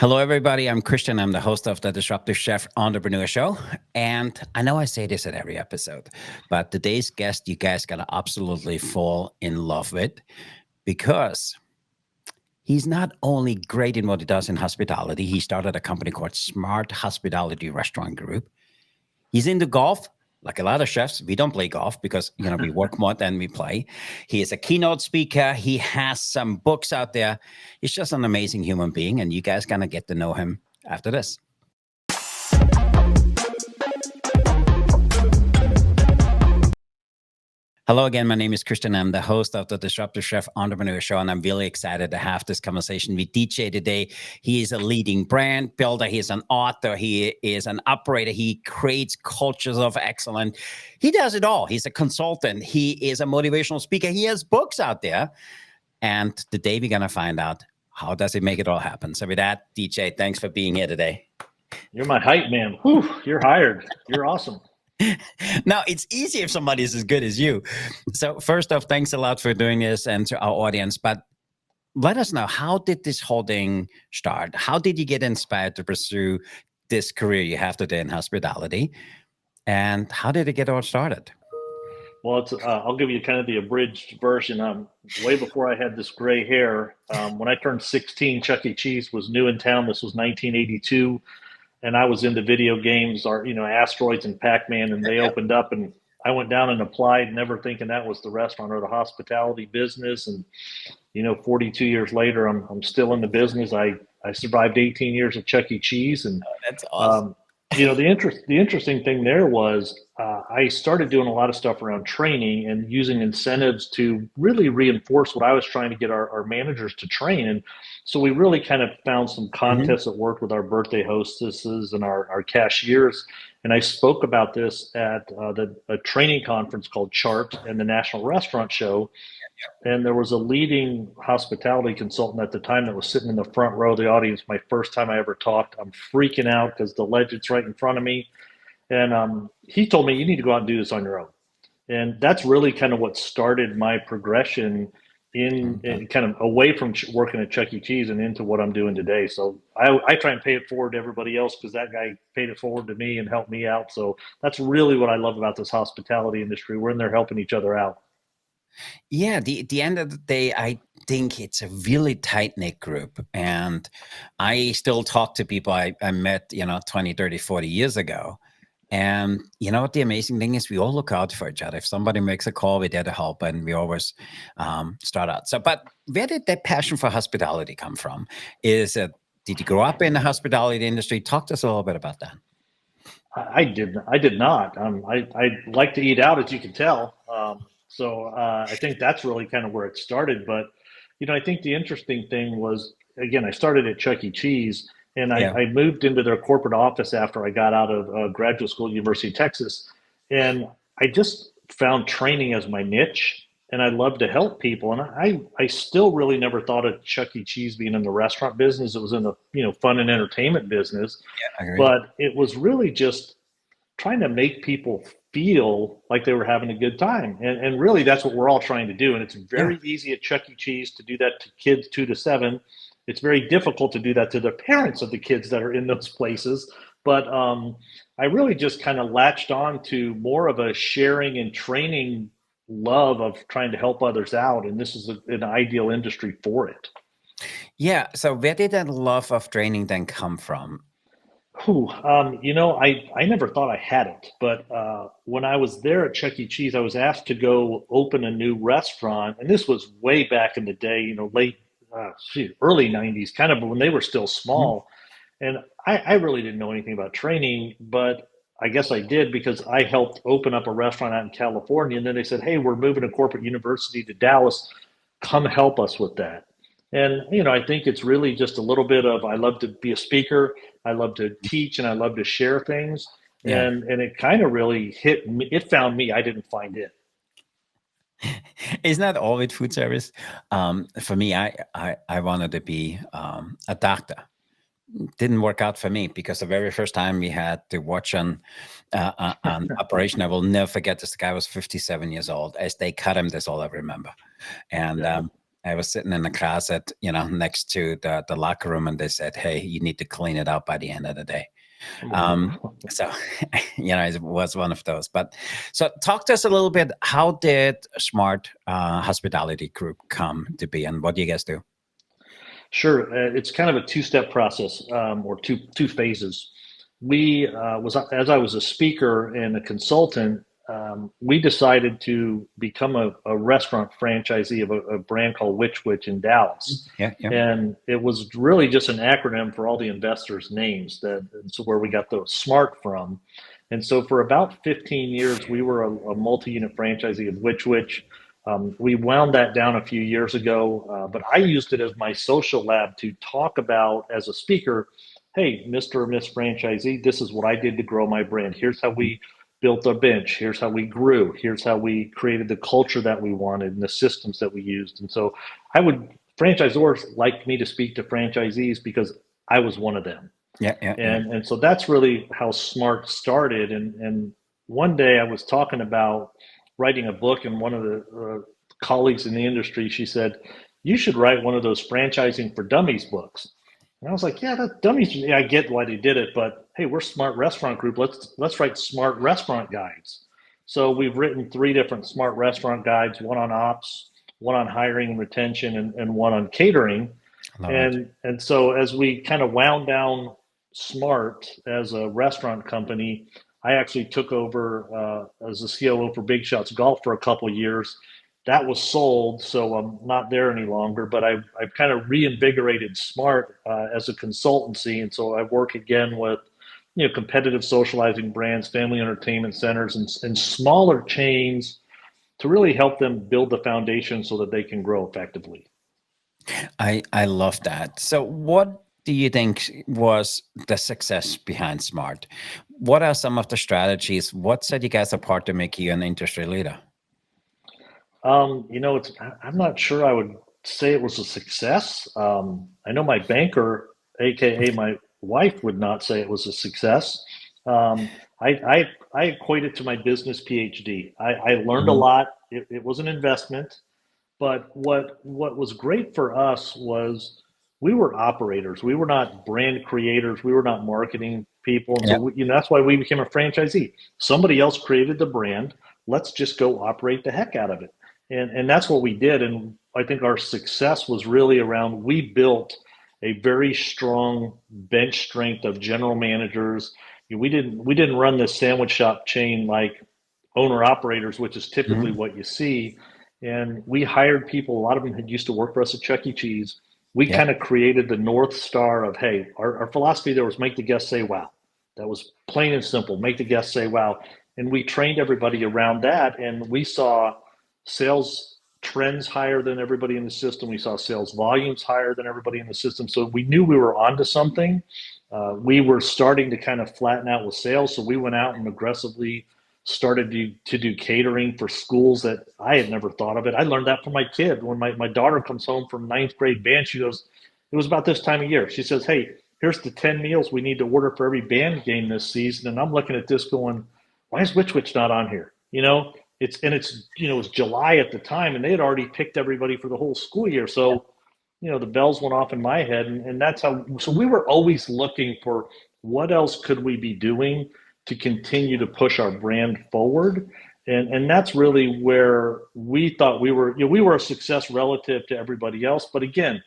Hello, everybody. I'm Christian. I'm the host of the Disruptive Chef Entrepreneur Show. And I know I say this at every episode, but today's guest, you guys got to absolutely fall in love with because he's not only great in what he does in hospitality, he started a company called Smart Hospitality Restaurant Group. He's into golf. Like a lot of chefs, we don't play golf because, we work more than we play. He is a keynote speaker. He has some books out there. He's just an amazing human being, and you guys gonna get to know him after this. Hello again, my name is Christian. I'm the host of the Disruptive Chef Entrepreneur Show, and I'm really excited to have this conversation with DJ today. He is a leading brand builder. He is an author. He is an operator. He creates cultures of excellence. He does it all. He's a consultant. He is a motivational speaker. He has books out there. And today we're going to find out how does he make it all happen. So with that, DJ, thanks for being here today. You're my hype man. Whew, you're hired. You're awesome. Now, it's easy if somebody is as good as you. So first off, thanks a lot for doing this and to our audience. But let us know, how did this whole thing start? How did you get inspired to pursue this career you have today in hospitality? And how did it get all started? Well, I'll give you kind of the abridged version. Way before I had this gray hair, when I turned 16, Chuck E. Cheese was new in town. This was 1982. And I was into video games, or Asteroids and Pac-Man, and they opened up, and I went down and applied, never thinking that was the restaurant or the hospitality business. And 42 years later, I'm still in the business. I survived 18 years of Chuck E. Cheese, and that's awesome. The interesting thing there was I started doing a lot of stuff around training and using incentives to really reinforce what I was trying to get our managers to train. And so we really kind of found some contests that worked with our birthday hostesses and our cashiers. And I spoke about this at a training conference called Chart and the National Restaurant Show. And there was a leading hospitality consultant at the time that was sitting in the front row of the audience. My first time I ever talked. I'm freaking out because the legend's right in front of me. And he told me, you need to go out and do this on your own. And that's really kind of what started my progression in kind of away from working at Chuck E. Cheese and into what I'm doing today. So I try and pay it forward to everybody else because that guy paid it forward to me and helped me out. So that's really what I love about this hospitality industry. We're in there helping each other out. Yeah, the end of the day, I think it's a really tight-knit group. And I still talk to people I met, 20, 30, 40 years ago. And what the amazing thing is, we all look out for each other. If somebody makes a call, we're there to help, and we always start out. So, but where did that passion for hospitality come from? Did you grow up in the hospitality industry? Talk to us a little bit about that. I did not. I like to eat out, as you can tell. So I think that's really kind of where it started. But, I think the interesting thing was, again, I started at Chuck E. Cheese, and I moved into their corporate office after I got out of graduate school at University of Texas. And I just found training as my niche, and I love to help people. And I still really never thought of Chuck E. Cheese being in the restaurant business. It was in the, fun and entertainment business. Yeah, I agree. But it was really just trying to make people feel like they were having a good time. And really that's what we're all trying to do. And it's very easy at Chuck E. Cheese to do that to kids 2 to 7. It's very difficult to do that to the parents of the kids that are in those places. But I really just kind of latched on to more of a sharing and training love of trying to help others out. And this is an ideal industry for it. Yeah. So where did that love of training then come from? I never thought I had it, but when I was there at Chuck E. Cheese, I was asked to go open a new restaurant, and this was way back in the day, early 90s, kind of when they were still small. And I really didn't know anything about training, but I guess I did because I helped open up a restaurant out in California, and then they said, hey, we're moving a corporate university to Dallas. Come help us with that. And, I think it's really just a little bit of, I love to be a speaker, I love to teach, and I love to share things. Yeah. And it kind of really hit me. It found me. I didn't find it. Isn't that all with food service? For me, I wanted to be a doctor. Didn't work out for me because the very first time we had to watch an operation, I will never forget this. The guy was 57 years old. As they cut him, that's all I remember. And I was sitting in the closet, next to the locker room, and they said, "Hey, you need to clean it up by the end of the day." So, it was one of those. But so, talk to us a little bit. How did Smart Hospitality Group come to be, and what do you guys do? Sure, it's kind of a two-step process, or two phases. We was As I was a speaker and a consultant, we decided to become a restaurant franchisee of a brand called Witch in Dallas, Yeah, yeah. and it was really just an acronym for all the investors' names. That's where we got the SMART from. And so for about 15 years, we were a multi-unit franchisee of Witch. We wound that down a few years ago, but I used it as my social lab to talk about, as a speaker, hey, Mr. or Miss Franchisee, this is what I did to grow my brand. Here's how we built a bench. Here's how we grew. Here's how we created the culture that we wanted and the systems that we used. And so franchisors liked me to speak to franchisees because I was one of them. Yeah, yeah, yeah. And so that's really how Smart started. And one day I was talking about writing a book, and one of the colleagues in the industry, she said, "You should write one of those franchising for dummies books." And I was like, "Yeah, that dummies. Yeah, I get why they did it, but hey, we're Smart Restaurant Group. Let's write Smart Restaurant Guides." So we've written 3 different Smart Restaurant Guides: one on ops, one on hiring and retention, and one on catering. And so as we kind of wound down Smart as a restaurant company, I actually took over as a COO for BigShots Golf for a couple of years. That was sold, so I'm not there any longer. But I've kind of reinvigorated Smart as a consultancy, and so I work again with competitive socializing brands, family entertainment centers, and smaller chains to really help them build the foundation so that they can grow effectively. I love that. So, what do you think was the success behind Smart? What are some of the strategies? What set you guys apart to make you an industry leader? I'm not sure I would say it was a success. I know my banker, aka my wife, would not say it was a success. I equate it to my business PhD. I learned a Mhm. lot. It was an investment, but what was great for us was we were operators. We were not brand creators. We were not marketing people, and so Yeah. that's why we became a franchisee. Somebody else created the brand. Let's just go operate the heck out of it. And that's what we did. And I think our success was really around, we built a very strong bench strength of general managers. We didn't run this sandwich shop chain like owner operators, which is typically Mhm. what you see. And we hired people. A lot of them had used to work for us at Chuck E. Cheese. We Yeah. kind of created the North Star of, hey, our philosophy there was make the guests say wow. That was plain and simple. Make the guests say wow. And we trained everybody around that. And we saw sales trends higher than everybody in the system. We saw sales volumes higher than everybody in the system. So we knew we were onto something. We were starting to kind of flatten out with sales. So we went out and aggressively started to do catering for schools that I had never thought of it. I learned that from my kid. When my daughter comes home from ninth grade band, she goes, it was about this time of year. She says, "Hey, here's the 10 meals we need to order for every band game this season." And I'm looking at this going, why is Witch not on here? It's July at the time, and they had already picked everybody for the whole school year. So, the bells went off in my head, and that's how. So we were always looking for what else could we be doing to continue to push our brand forward, and that's really where we thought we were. We were a success relative to everybody else, but again,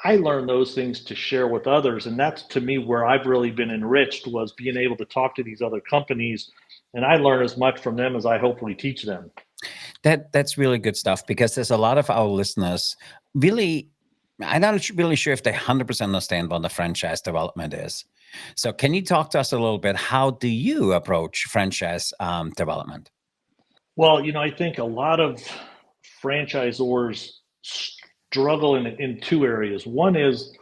I learned those things to share with others, and that's to me where I've really been enriched, was being able to talk to these other companies, and I learn as much from them as I hopefully teach them. That's really good stuff, because there's a lot of our listeners really. I'm not really sure if they 100% understand what the franchise development is. So, can you talk to us a little bit? How do you approach franchise development? Well, I think a lot of franchisors struggle in 2 areas. One is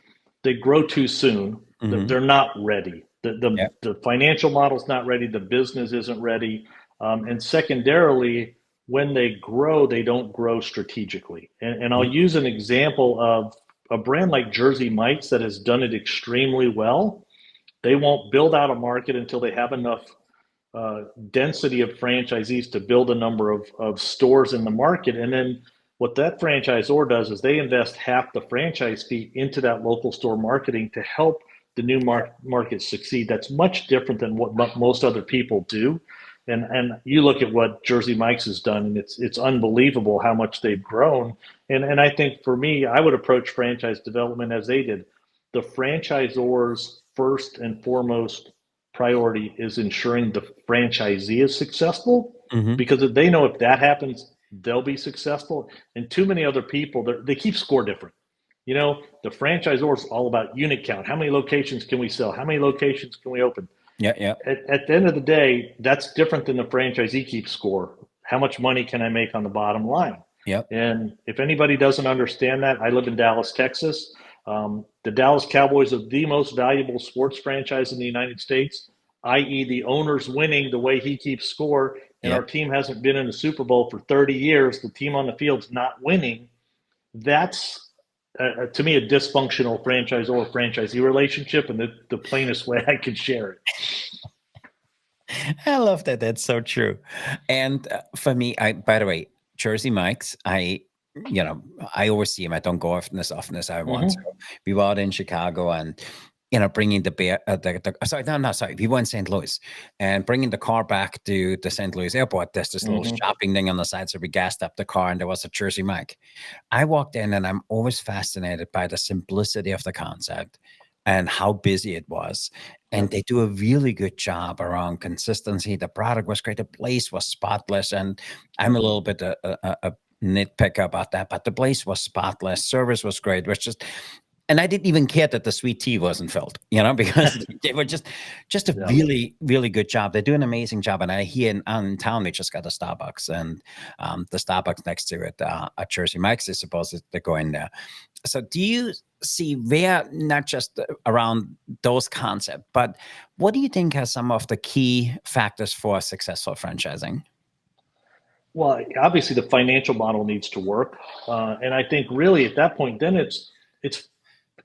they grow too soon. Hmm. They're not ready. Yeah. The financial model's not ready. The business isn't ready. And secondarily, when they grow, they don't grow strategically. And I'll Mhm. use an example of a brand like Jersey Mike's that has done it extremely well. They won't build out a market until they have enough density of franchisees to build a number of stores in the market. And then What that franchisor does is they invest half the franchise fee into that local store marketing to help the new market succeed. That's much different than what most other people do. And you look at what Jersey Mike's has done, and it's unbelievable how much they've grown. And I think for me, I would approach franchise development as they did. The franchisor's first and foremost priority is ensuring the franchisee is successful, Hmm. because if they know if that happens, they'll be successful. And too many other people, they keep score different. The franchisor is all about unit count. How many locations can we sell? How many locations can we open? Yeah, yeah, At the end of the day, that's different than the franchisee keeps score. How much money can I make on the bottom line? yeah, And if anybody doesn't understand that, I live in Dallas, Texas. The Dallas Cowboys are the most valuable sports franchise in the United States, i.e., the owner's winning the way he keeps score, and yeah. our team hasn't been in the Super Bowl for 30 years. The team on the field's not winning. That's to me a dysfunctional franchisor franchisee relationship, and the plainest way I could share it. I love that. That's so true. And for me, by the way, Jersey Mike's, I oversee him. I don't go often as I want to. Mm-hmm. We were out in Chicago and, bringing the bear, sorry, no, sorry. We were in St. Louis and bringing the car back to the St. Louis airport. There's this little Mm-hmm. shopping thing on the side. So we gassed up the car and there was a Jersey Mike. I walked in and I'm always fascinated by the simplicity of the concept and how busy it was. And Yep. they do a really good job around consistency. The product was great. The place was spotless. And I'm a little bit a nitpicker about that, but the place was spotless. Service was great. It was just, and I didn't even care that the sweet tea wasn't filled, because they were just a Yeah. really, really good job. They do an amazing job. And I here in town, they just got a Starbucks, and the Starbucks next to it, at Jersey Mike's, I suppose they're going there. So do you see where, not just around those concepts, but what do you think are some of the key factors for successful franchising? Well, obviously the financial model needs to work, and I think really at that point, then it's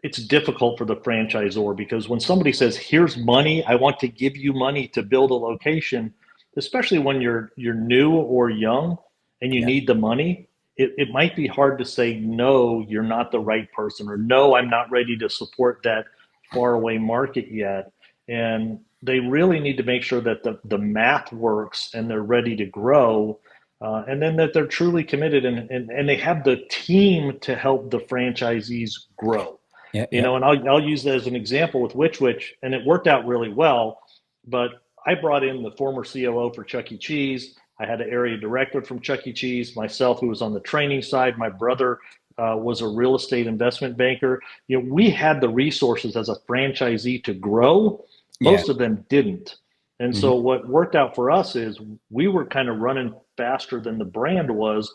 it's difficult for the franchisor, because when somebody says, "Here's money, I want to give you money to build a location," especially when you're new or young and you Yeah, need the money, it might be hard to say no, you're not the right person, or no, I'm not ready to support that far away market yet. And they really need to make sure that the math works and they're ready to grow, and then that they're truly committed, and they have the team to help the franchisees grow. yeah, yeah, And I'll use that as an example with Which, and it worked out really well. But I brought in the former COO for Chuck E. Cheese. I had an area director from Chuck E. Cheese, myself, who was on the training side. My brother was a real estate investment banker. We had the resources as a franchisee to grow. yeah. Most of them didn't. And Hmm. so what worked out for us is we were kind of running faster than the brand was.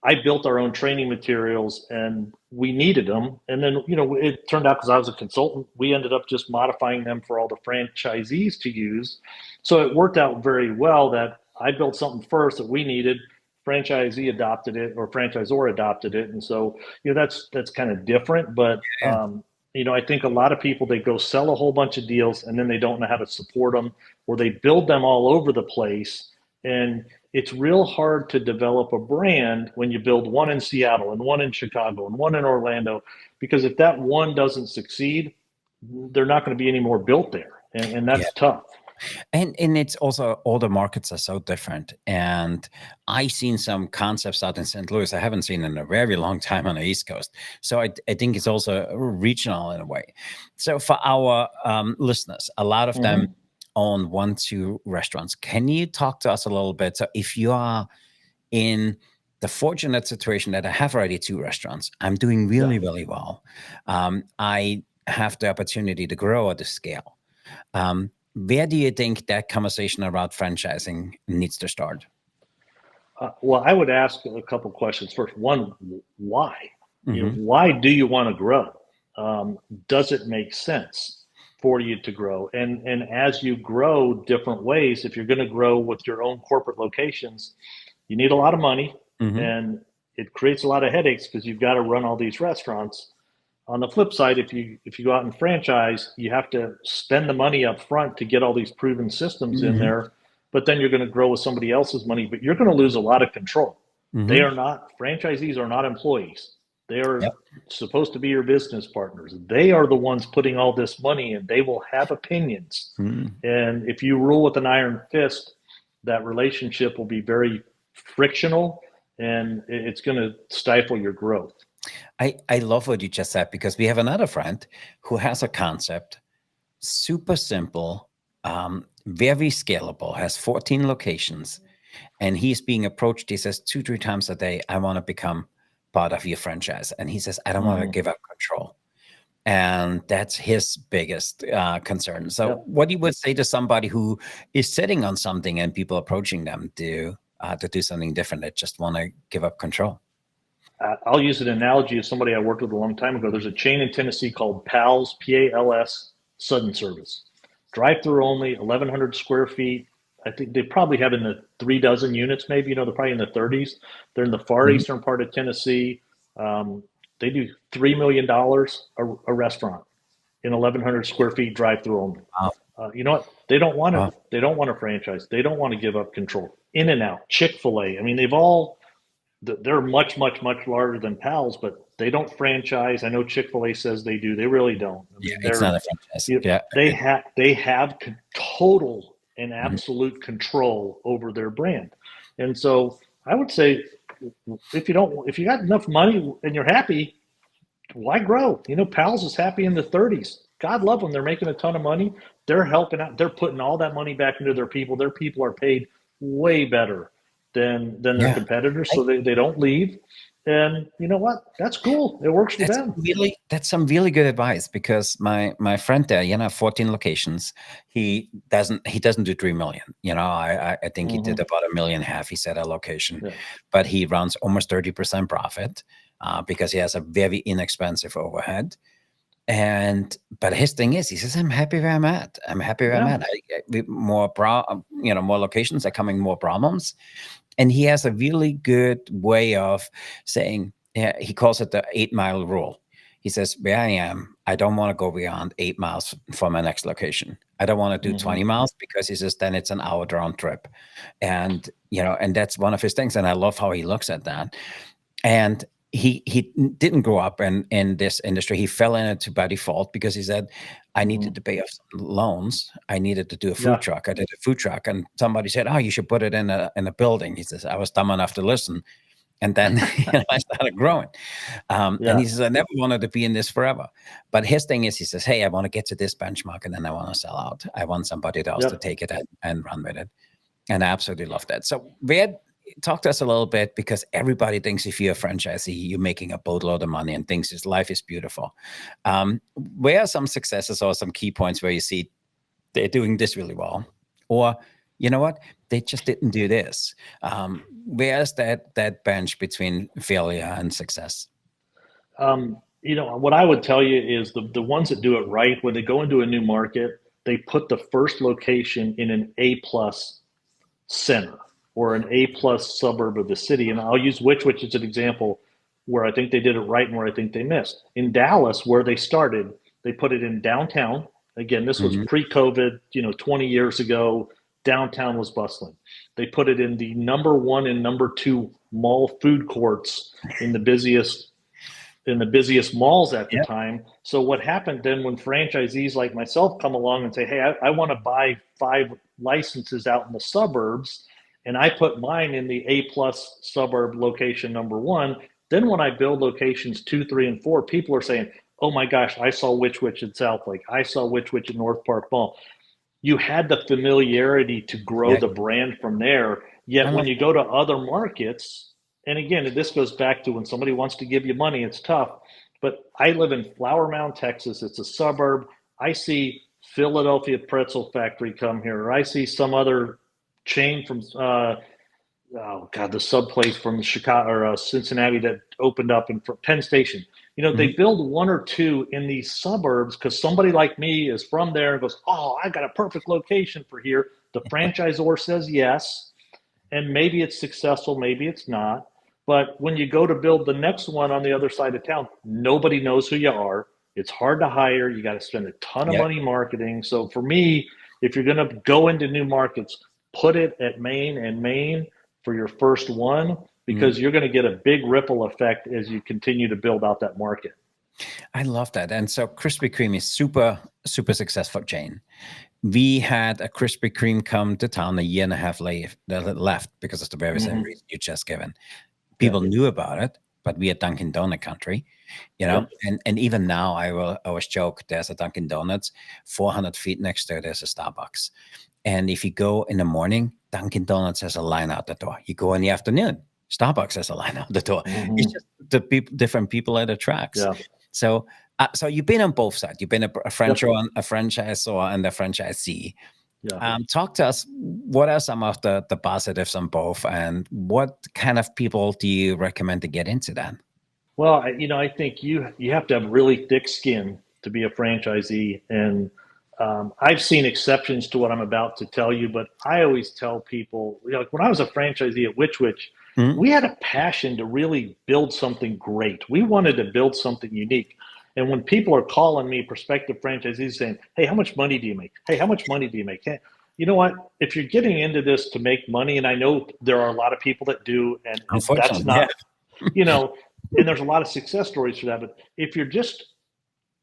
I built our own training materials and we needed them. And then, it turned out, because I was a consultant, we ended up just modifying them for all the franchisees to use. So it worked out very well that I built something first that we needed, franchisee adopted it, or franchisor adopted it. And so, that's kind of different. But, Yeah, I think a lot of people, they go sell a whole bunch of deals and then they don't know how to support them, or they build them all over the place. And it's real hard to develop a brand when you build one in Seattle and one in Chicago and one in Orlando, because if that one doesn't succeed, they're not going to be any more built there. And yeah. that's tough. And it's also, all the markets are so different. And I seen some concepts out in St. Louis I haven't seen in a very long time on the East Coast. So I think it's also regional in a way. So for our listeners, a lot of them Mm-hmm. own 1, 2 restaurants. Can you talk to us a little bit? So if you are in the fortunate situation that I have already 2 restaurants, I'm doing Yeah. really, really well. I have the opportunity to grow at the scale. Where do you think that conversation about franchising needs to start? Well, I would ask a couple questions. First, one, why? Hmm. Why do you want to grow? Does it make sense for you to grow? And as you grow different ways, if you're going to grow with your own corporate locations, you need a lot of money, Hmm. and it creates a lot of headaches because you've got to run all these restaurants. On the flip side, if you go out and franchise, you have to spend the money up front to get all these proven systems in Hmm. there, but then you're going to grow with somebody else's money, but you're going to lose a lot of control. They Mm-hmm. are not, franchisees are not employees. They are Yep. supposed to be your business partners. They are the ones putting all this money in. They will have opinions. Mm. And if you rule with an iron fist, that relationship will be very frictional and it's going to stifle your growth. I love what you just said because we have another friend who has a concept, super simple, very scalable, has 14 locations, and he's being approached. He says 2, 3 times a day, I want to become part of your franchise. And he says, I don't want to Mm-hmm. give up control. And that's his biggest concern. So Yep. what you would say to somebody who is sitting on something and people approaching them to do something different, that just want to give up control? I'll use an analogy of somebody I worked with a long time ago. There's a chain in Tennessee called PALS, P-A-L-S, Sudden Service. Drive-through only, 1,100 square feet. I think they probably have in the 3 dozen units, maybe. They're probably in the 30s. They're in the far Mhm. eastern part of Tennessee. They do $3 million a restaurant in 1,100 square feet, drive-through only. Wow. You know what? They don't want to. Wow. They don't want a franchise. They don't want to give up control. In and Out, Chick-fil-A. I mean, they've all they're much, much, much larger than Pals, but they don't franchise. I know Chick-fil-A says they do. They really don't. I Yeah, mean, it's not a franchise. Yeah. they have total and Mhm. absolute control over their brand. And so I would say if you got enough money and you're happy, why grow? You know, Pals is happy in the 30s. God love them. They're making a ton of money. They're helping out. They're putting all that money back into their people. Their people are paid way better than their Yeah. competitors, I, so they don't leave. And you know what? That's cool. It works for them. that's some really good advice because my friend there, 14 locations. He doesn't do 3 million. I think he did Mm-hmm. about 1.5 million. He said a location, Yeah. but he runs almost 30% profit because he has a very inexpensive overhead. And but his thing is, he says, I'm happy where I'm at. I'm happy where I'm Yeah. at. More locations are coming, more problems. And he has a really good way of saying, yeah, he calls it the 8 mile rule. He says, where I am, I don't want to go beyond 8 miles from my next location. I don't want to do Mm-hmm. 20 miles because he says then it's an hour round trip. And that's one of his things. And I love how he looks at that. And he didn't grow up in this industry. He fell in it by default because he said, I needed Mm-hmm. to pay off some loans. I needed to do a food Yeah. truck. I did a food truck, and somebody said, "Oh, you should put it in a building." He says, "I was dumb enough to listen." And then I started growing. And Yeah. he says, I never wanted to be in this forever. But his thing is, he says, hey, I want to get to this benchmark and then I want to sell out. I want somebody else to Yep. take it and run with it. And I absolutely love that. So, Ved, talk to us a little bit because everybody thinks if you're a franchisee, you're making a boatload of money and thinks his life is beautiful. Where are some successes or some key points where you see they're doing this really well? Or, you know what? They just didn't do this. Where's that bench between failure and success? You know, what I would tell you is the ones that do it right, when they go into a new market, they put the first location in an A plus center or an A plus suburb of the city. And I'll use which as an example where I think they did it right and where I think they missed. In Dallas, where they started, they put it in downtown. Again, this was Mhm. pre-COVID, 20 years ago. Downtown was bustling. They put it in the number one and number two mall food courts in the busiest malls at the Yeah. time. So what happened then when franchisees like myself come along and say, hey, I want to buy 5 licenses out in the suburbs, and I put mine in the A plus suburb location number one, then when I build locations 2, 3, and 4, people are saying, oh my gosh, I saw Which in South Lake. I saw Which in North Park Mall. You had the familiarity to grow Yeah. the brand from there. I Yet when love you go to other markets, and again, this goes back to when somebody wants to give you money, it's tough. But I live in Flower Mound, Texas. It's a suburb. I see Philadelphia Pretzel Factory come here, or I see some other chain from oh god, the sub place from Chicago or Cincinnati that opened up in Penn Station. They Mhm. build one or two in these suburbs because somebody like me is from there and goes, "Oh, I got a perfect location for here." The franchisor says yes, and maybe it's successful, maybe it's not. But when you go to build the next one on the other side of town, nobody knows who you are. It's hard to hire. You got to spend a ton of Yeah. money marketing. So for me, if you're going to go into new markets, put it at Maine and Maine for your first one. because you're going to get a big ripple effect as you continue to build out that market. I love that. And so Krispy Kreme is super, super successful chain. We had a Krispy Kreme come to town a year and a half left because of the very same reason you just given. People knew about it, but we are Dunkin' Donut country, you know, and even now I always joke, there's a Dunkin' Donuts, 400 feet next to there's a Starbucks. And if you go in the morning, Dunkin' Donuts has a line out the door. You go in the afternoon, Starbucks has a line out the door. It's just the different people it attracts. So you've been on both sides. You've been a franchisor, a franchisor, and a franchisee. Talk to us. What are some of the positives on both, and what kind of people do you recommend to get into that? Well, I think you have to have really thick skin to be a franchisee, and I've seen exceptions to what I'm about to tell you, but I always tell people, like when I was a franchisee at Which Wich, we had a passion to really build something great. We wanted to build something unique. And when people are calling me, prospective franchisees, saying, hey, how much money do you make? Hey, how much money do you make? Hey, you know what? If you're getting into this to make money, and I know there are a lot of people that do, and that's not, and there's a lot of success stories for that. But if you're just,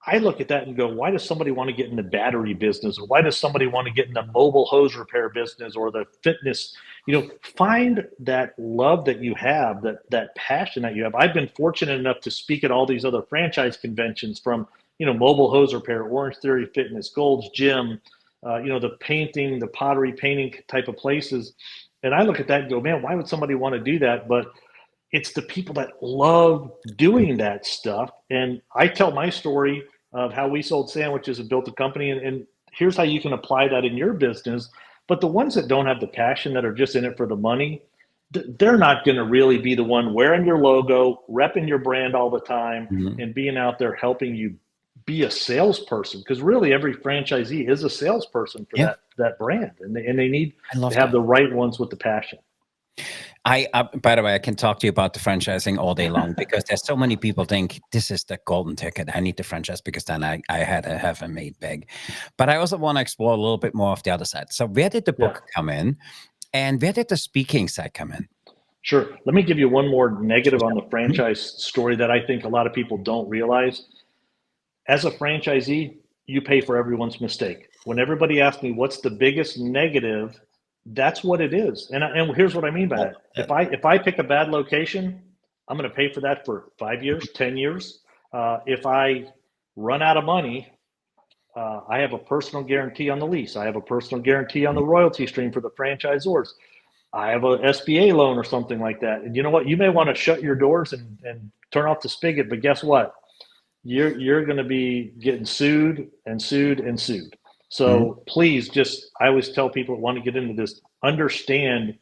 I look at that and go, why does somebody want to get in the battery business? Or why does somebody want to get in the mobile hose repair business or the fitness? Find that love that you have, that passion that you have. I've been fortunate enough to speak at all these other franchise conventions, from, mobile hose repair, Orange Theory Fitness, Gold's Gym, the painting, the pottery painting type of places. And I look at that and go, man, why would somebody want to do that? But it's the people that love doing that stuff. And I tell my story of how we sold sandwiches and built a company. And here's how you can apply that in your business. But the ones that don't have the passion, that are just in it for the money, they're not going to really be the one wearing your logo, repping your brand all the time, and being out there helping you be a salesperson. Because really every franchisee is a salesperson for that brand. And they need to have the right ones with the passion. By the way, I can talk to you about the franchising all day long, because there's so many people think this is the golden ticket. I need to franchise because then I had to have it made big. But I also want to explore a little bit more of the other side. So where did the book come in, and where did the speaking side come in? Sure. Let me give you one more negative on the franchise story that I think a lot of people don't realize. As a franchisee, you pay for everyone's mistake. When everybody asks me what's the biggest negative, that's what it is. And here's what I mean by that. If I pick a bad location, I'm going to pay for that for 5 years, 10 years. If I run out of money, I have a personal guarantee on the lease. I have a personal guarantee on the royalty stream for the franchisors. I have a SBA loan or something like that. And you know what? You may want to shut your doors and turn off the spigot, but guess what? You're going to be getting sued and sued and sued. So please, I always tell people that want to get into this, understand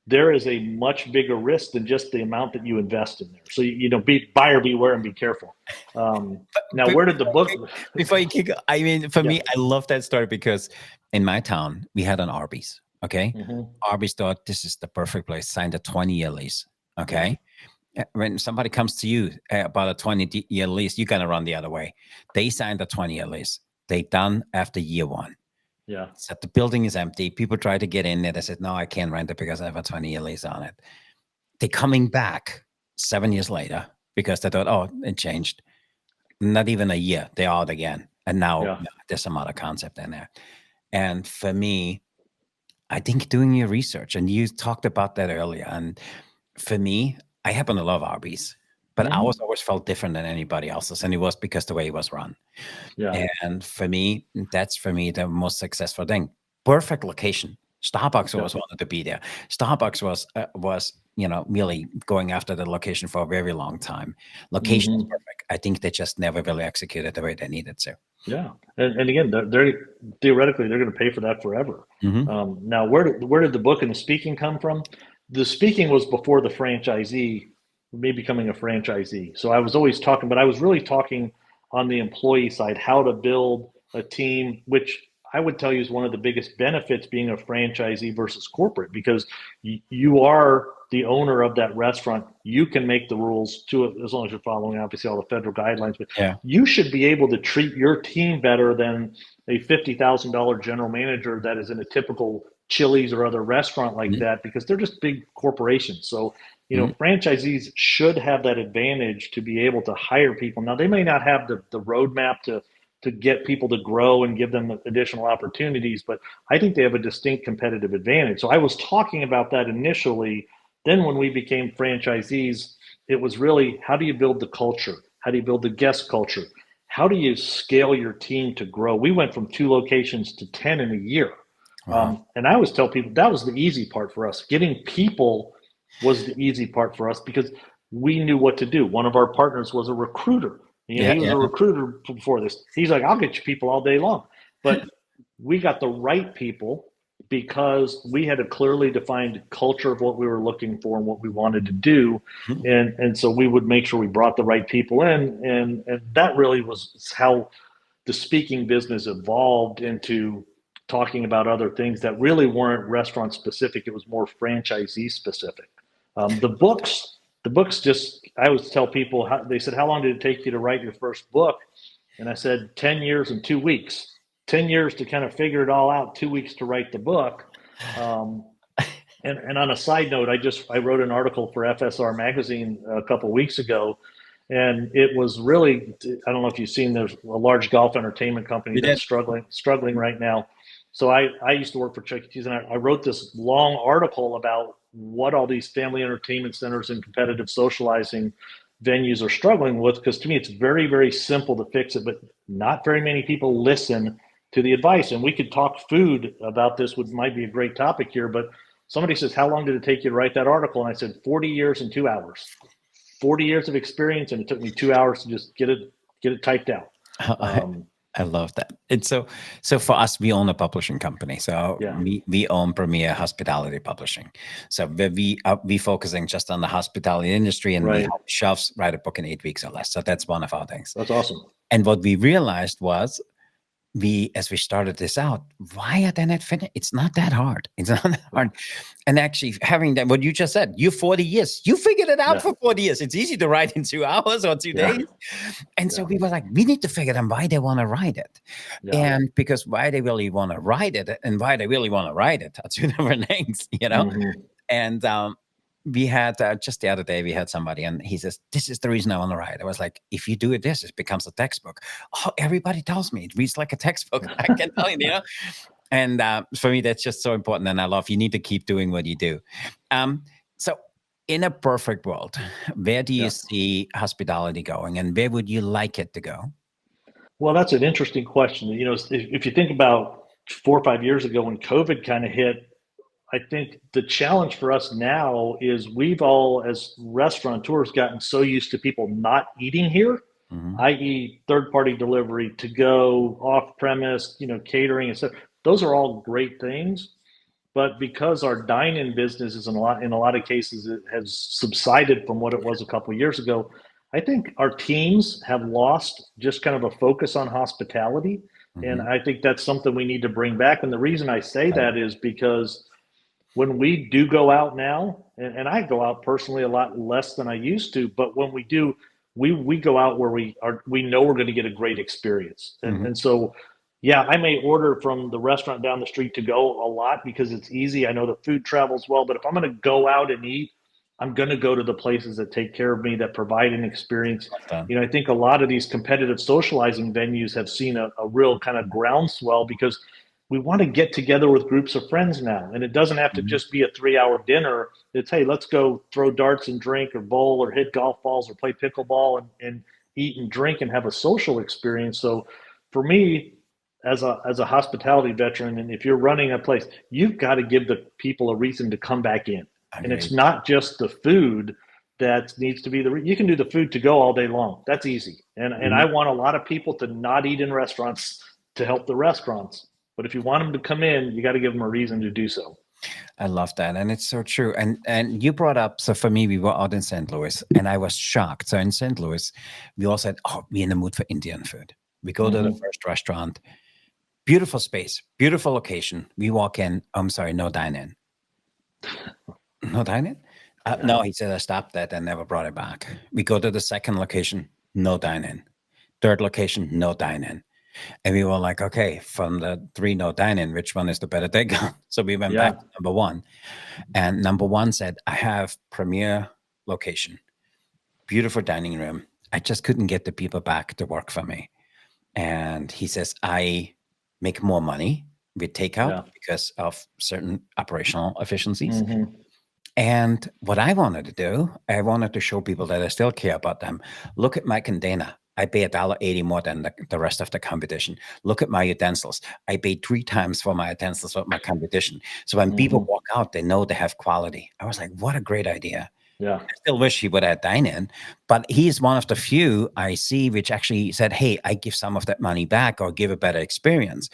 there is a much bigger risk than just the amount that you invest in there. So, be buyer beware and be careful. Now, where did the book... Before you kick, I mean, for me, I love that story, because in my town, we had an Arby's, okay? Arby's thought this is the perfect place, signed a 20-year lease, okay? When somebody comes to you about a 20-year lease, you're going to run the other way. They signed a 20-year lease. They done after year one. So the building is empty. People try to get in there. They said, no, I can't rent it because I have a 20-year lease on it. They're coming back 7 years later because they thought, oh, it changed. Not even a year. They're out again. And now there's some other concept in there. And for me, I think doing your research, and you talked about that earlier. And for me, I happen to love Arby's, but ours always felt different than anybody else's, and it was because the way it was run. And for me, that's the most successful thing. Perfect location. Starbucks always wanted to be there. Starbucks was really going after the location for a very long time. Location is perfect. I think they just never really executed the way they needed to. And again, they're theoretically they're going to pay for that forever. Now, where did the book and the speaking come from? The speaking was before the franchisee, me becoming a franchisee. So I was always talking, but I was really talking on the employee side, how to build a team, which I would tell you is one of the biggest benefits being a franchisee versus corporate, because you are the owner of that restaurant. You can make the rules to it as long as you're following, obviously, all the federal guidelines. But you should be able to treat your team better than a $50,000 general manager that is in a typical Chili's or other restaurant like that, because they're just big corporations. So, franchisees should have that advantage to be able to hire people. Now, they may not have the roadmap to get people to grow and give them additional opportunities, but I think they have a distinct competitive advantage. So I was talking about that initially. Then when we became franchisees, it was really, how do you build the culture? How do you build the guest culture? How do you scale your team to grow? We went from 2 locations to 10 in a year. Wow. And I always tell people that was the easy part for us. Getting people was the easy part for us because we knew what to do. One of our partners was a recruiter. He was a recruiter before this. He's like, I'll get you people all day long. But we got the right people because we had a clearly defined culture of what we were looking for and what we wanted to do. And so we would make sure we brought the right people in. And that really was how the speaking business evolved into talking about other things that really weren't restaurant specific. It was more franchisee specific. The books just, I always tell people, they said, how long did it take you to write your first book? And I said, 10 years and 2 weeks. 10 years to kind of figure it all out, 2 weeks to write the book. And on a side note, I wrote an article for FSR magazine a couple of weeks ago, and it was really, I don't know if you've seen, there's a large golf entertainment company that's struggling right now. So I used to work for Chuck E. Cheese, and I wrote this long article about what all these family entertainment centers and competitive socializing venues are struggling with, because to me it's very, very simple to fix it, but not very many people listen to the advice. And we could talk food about this, which might be a great topic here, but somebody says, how long did it take you to write that article? And I said, 40 years and 2 hours. 40 years of experience, and it took me 2 hours to just get it typed out. I love that. It's so for us, we own a publishing company. So we own Premier Hospitality Publishing. So we focusing just on the hospitality industry, and we help chefs write a book in 8 weeks or less. So that's one of our things. That's awesome. And what we realized was, as we started this out, why are they not finished? It's not that hard. It's not that hard. And actually having that, what you just said, you 40 years, you figured it out for 40 years. It's easy to write in 2 hours or 2 days. And so we were like, we need to figure out why they want to write it. And because why they really want to write it and why they really want to write it are 2 different things, And we had just the other day, we had somebody, and he says, this is the reason I want to write. I was like, if you do this, it becomes a textbook. Oh, everybody tells me it reads like a textbook. I can tell you, And for me, that's just so important. And I love, you need to keep doing what you do. So in a perfect world, where do you see hospitality going, and where would you like it to go? Well, that's an interesting question. If you think about 4 or 5 years ago when COVID kind of hit, I think the challenge for us now is we've all, as restaurateurs, gotten so used to people not eating here, i.e. third-party delivery, to go, off-premise, catering, and stuff. Those are all great things. But because our dine-in business is in a lot of cases, it has subsided from what it was a couple of years ago, I think our teams have lost just kind of a focus on hospitality. And I think that's something we need to bring back. And the reason I say that is because when we do go out now, and I go out personally a lot less than I used to, but when we do, we go out where we know we're going to get a great experience. And so, I may order from the restaurant down the street to go a lot because it's easy. I know the food travels well, but if I'm going to go out and eat, I'm going to go to the places that take care of me, that provide an experience. I think a lot of these competitive socializing venues have seen a real kind of groundswell because we want to get together with groups of friends now. And it doesn't have to just be a 3-hour dinner. It's, hey, let's go throw darts and drink or bowl or hit golf balls or play pickleball and eat and drink and have a social experience. So for me, as a hospitality veteran, and if you're running a place, you've got to give the people a reason to come back in. And it's not just the food that needs to be you can do the food to go all day long. That's easy. And I want a lot of people to not eat in restaurants to help the restaurants. But if you want them to come in, you got to give them a reason to do so. I love that. And it's so true. And you brought up, so for me, we were out in St. Louis and I was shocked. So in St. Louis, we all said, we're in the mood for Indian food. We go to the first restaurant, beautiful space, beautiful location. We walk in, I'm sorry, no dine-in. No dine-in? No, he said, I stopped that and never brought it back. We go to the second location, no dine-in. Third location, no dine-in. And we were like, okay, from the 3 no dine-in, which one is the better takeout? So we went back to number 1. And number 1 said, I have premier location, beautiful dining room. I just couldn't get the people back to work for me. And he says, I make more money with takeout because of certain operational efficiencies. Mm-hmm. And what I wanted to do, I wanted to show people that I still care about them. Look at my container. I pay $1.80 more than the rest of the competition. Look at my utensils. I pay 3 times for my utensils with my competition. So when people walk out, they know they have quality. I was like, what a great idea. Yeah. I still wish he would have dined in, but he's one of the few I see which actually said, hey, I give some of that money back or give a better experience.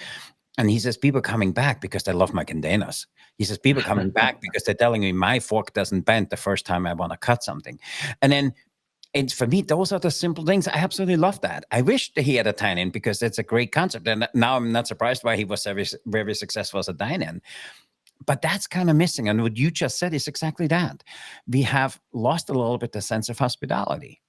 And he says, people coming back because they love my containers. He says, people coming back because they're telling me my fork doesn't bend the first time I want to cut something. And then it's for me, those are the simple things. I absolutely love that. I wish that he had a dine-in because it's a great concept. And now I'm not surprised why he was very, very successful as a dine-in. But that's kind of missing. And what you just said is exactly that. We have lost a little bit the sense of hospitality.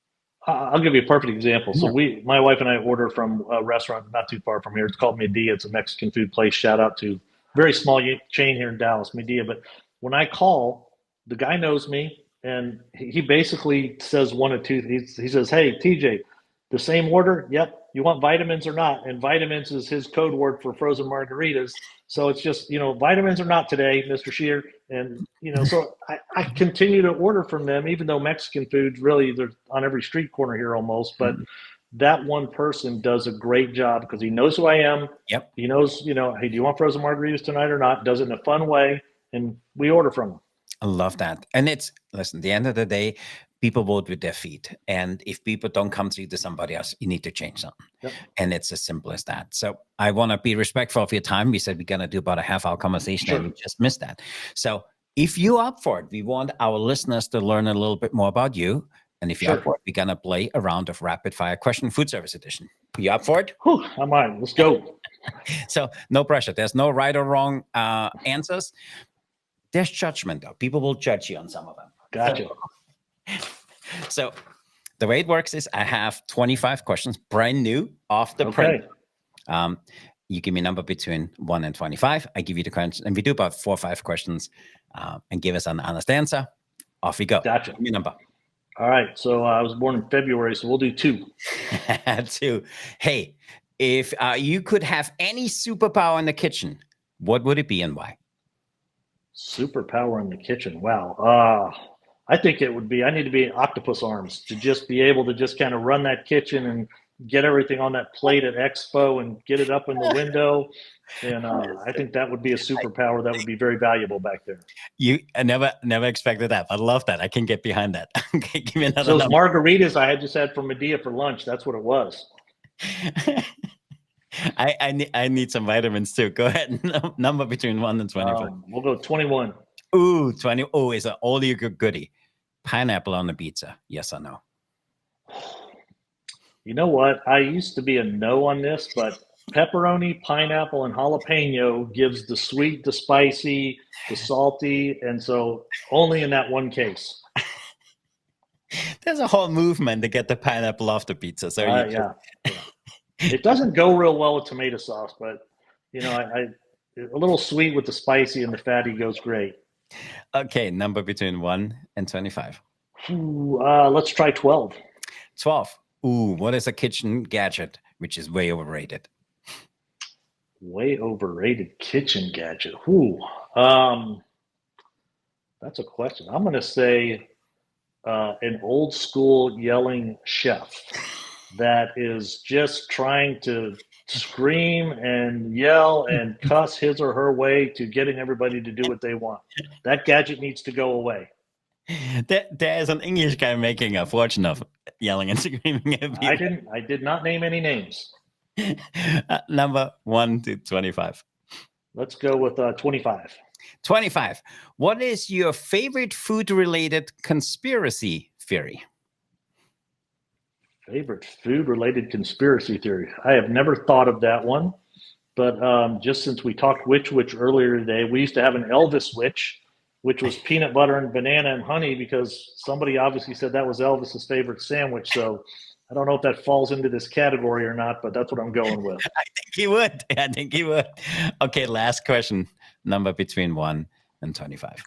I'll give you a perfect example. So my wife and I order from a restaurant not too far from here. It's called Medea. It's a Mexican food place. Shout out to very small chain here in Dallas, Medea. But when I call, the guy knows me, and he basically says one or two. He says, "Hey, TJ, the same order? Yep. You want vitamins or not?" And vitamins is his code word for frozen margaritas. So it's just, vitamins or not today, Mr. Schier. And, so I continue to order from them, even though Mexican food's really, they're on every street corner here almost. But that one person does a great job because he knows who I am. Yep. He knows, hey, do you want frozen margaritas tonight or not? Does it in a fun way. And we order from him. I love that. And listen, at the end of the day, people vote with their feet. And if people don't come to somebody else, you need to change something. Yep. And it's as simple as that. So I want to be respectful of your time. We said we're going to do about a half-hour conversation, and we just missed that. So if you're up for it, we want our listeners to learn a little bit more about you. And if you're up for it, we're going to play a round of rapid fire question food service edition. Are you up for it? Whew, I'm on. Let's go. So no pressure. There's no right or wrong answers. There's judgment, though. People will judge you on some of them. Gotcha. So the way it works is I have 25 questions, brand new, off the print. You give me a number between 1 and 25. I give you the questions, and we do about 4 or 5 questions, and give us an honest answer. Off we go. Gotcha. Give me a number. All right. So I was born in February, so we'll do 2. 2. Hey, if you could have any superpower in the kitchen, what would it be and why? Superpower in the kitchen. Wow. I think it would be, I need to be octopus arms to just be able to just kind of run that kitchen and get everything on that plate at Expo and get it up in the window. And I think that would be a superpower that would be very valuable back there. I never expected that. I love that. I can get behind that. Okay, give me another so those number. Margaritas I had just had from Medea for lunch. That's what it was. I need some vitamins too. Go ahead. Number between 1 and 25. We'll go 21. Ooh, 20. Oh, is an all you goodie. Pineapple on the pizza. Yes or no? You know what? I used to be a no on this, but pepperoni, pineapple, and jalapeno gives the sweet, the spicy, the salty, and so only in that one case. There's a whole movement to get the pineapple off the pizza. So yeah. It doesn't go real well with tomato sauce, but a little sweet with the spicy and the fatty goes great. Okay, number between 1 and 25. Let's try 12. 12. Ooh, what is a kitchen gadget which is way overrated? Way overrated kitchen gadget. That's a question. I'm going to say an old school yelling chef that is just trying to scream and yell and cuss his or her way to getting everybody to do what they want. That gadget needs to go away. There is an English guy making a fortune of yelling and screaming at people. I did not name any names. Number 1 to 25. Let's go with 25. 25. What is your favorite food-related conspiracy theory? Favorite food-related conspiracy theory. I have never thought of that one, but just since we talked witch earlier today, we used to have an Elvis witch, which was peanut butter and banana and honey because somebody obviously said that was Elvis's favorite sandwich. So I don't know if that falls into this category or not, but that's what I'm going with. I think he would. I think he would. Okay, last question. Number between 1 and 25.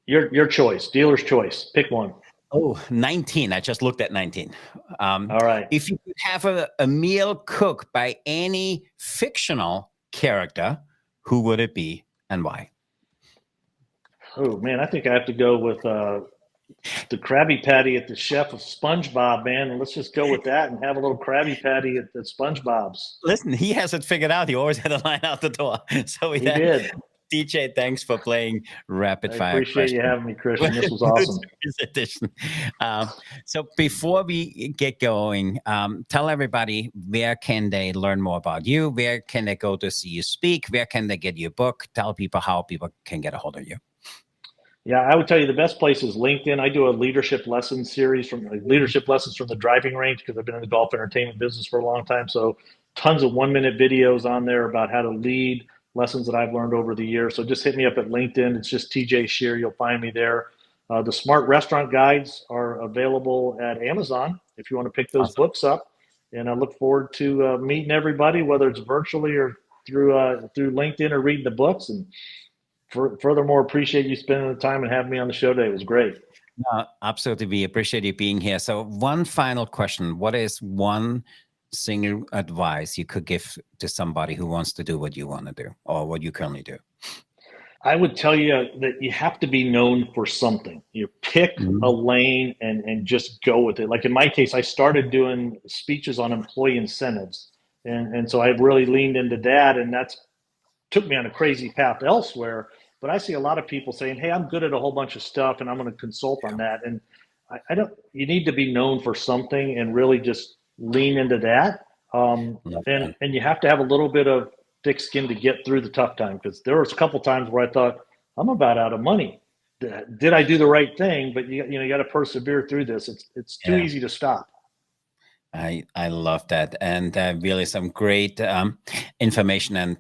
Your choice, dealer's choice. Pick one. Oh, 19. I just looked at 19. All right. If you could have a meal cooked by any fictional character, who would it be and why? Oh man, I think I have to go with the Krabby Patty at the Chef of SpongeBob, man. And let's just go with that and have a little Krabby Patty at SpongeBob's. Listen, he has it figured out. He always had a line out the door. So he did. TJ, thanks for playing rapid fire. I appreciate you having me, Christian. This was awesome. So before we get going, tell everybody, where can they learn more about you? Where can they go to see you speak? Where can they get your book? Tell people how people can get a hold of you. Yeah, I would tell you the best place is LinkedIn. I do a leadership lessons series from the driving range because I've been in the golf entertainment business for a long time. So tons of 1-minute videos on there about how to lead, lessons that I've learned over the years. So just hit me up at LinkedIn. It's just TJ Schier. You'll find me there. The Smart Restaurant Guides are available at Amazon if you want to pick those books up. And I look forward to meeting everybody, whether it's virtually or through LinkedIn or reading the books. And furthermore, appreciate you spending the time and having me on the show today. It was great. No, absolutely. We appreciate you being here. So one final question. What is one single advice you could give to somebody who wants to do what you want to do or what you currently do? I would tell you that you have to be known for something. You pick a lane and just go with it. Like in my case, I started doing speeches on employee incentives. And so I really leaned into that, and that's took me on a crazy path elsewhere. But I see a lot of people saying, hey, I'm good at a whole bunch of stuff and I'm going to consult on that. And you need to be known for something and really just lean into that. And you have to have a little bit of thick skin to get through the tough time, because there was a couple times where I thought, I'm about out of money. Did I do the right thing? But you got to persevere through this. It's too easy to stop. I love that. And really some great information. And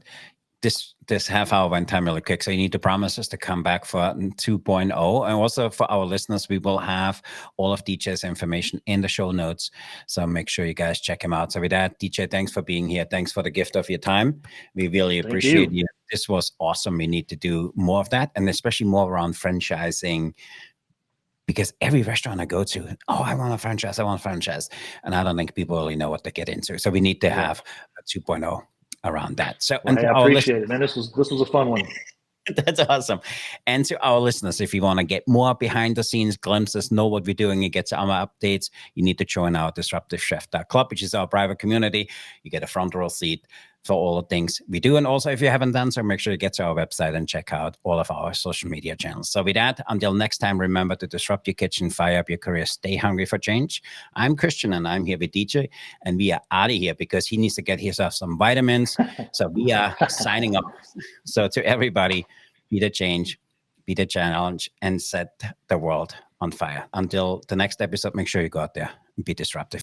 this half hour went time really quick, so you need to promise us to come back for 2.0. And also for our listeners, we will have all of DJ's information in the show notes, so make sure you guys check him out. So with that, DJ, thanks for being here. Thanks for the gift of your time. We really appreciate you. This was awesome. We need to do more of that, and especially more around franchising, because every restaurant I go to, I want a franchise, and I don't think people really know what to get into. So we need to have a 2.0 around that. So I appreciate it, man. This was a fun one. That's awesome. And to our listeners, if you want to get more behind the scenes glimpses, know what we're doing, and get some updates, you need to join our Disruptive Chef Club, which is our private community. You get a front row seat for all the things we do. And also, if you haven't done so, make sure you get to our website and check out all of our social media channels. So with that, until next time, remember to disrupt your kitchen, fire up your career, stay hungry for change. I'm Christian, and I'm here with DJ, and we are out of here because he needs to get himself some vitamins. So we are signing off. So to everybody, be the change, be the challenge, and set the world on fire. Until the next episode, make sure you go out there and be disruptive.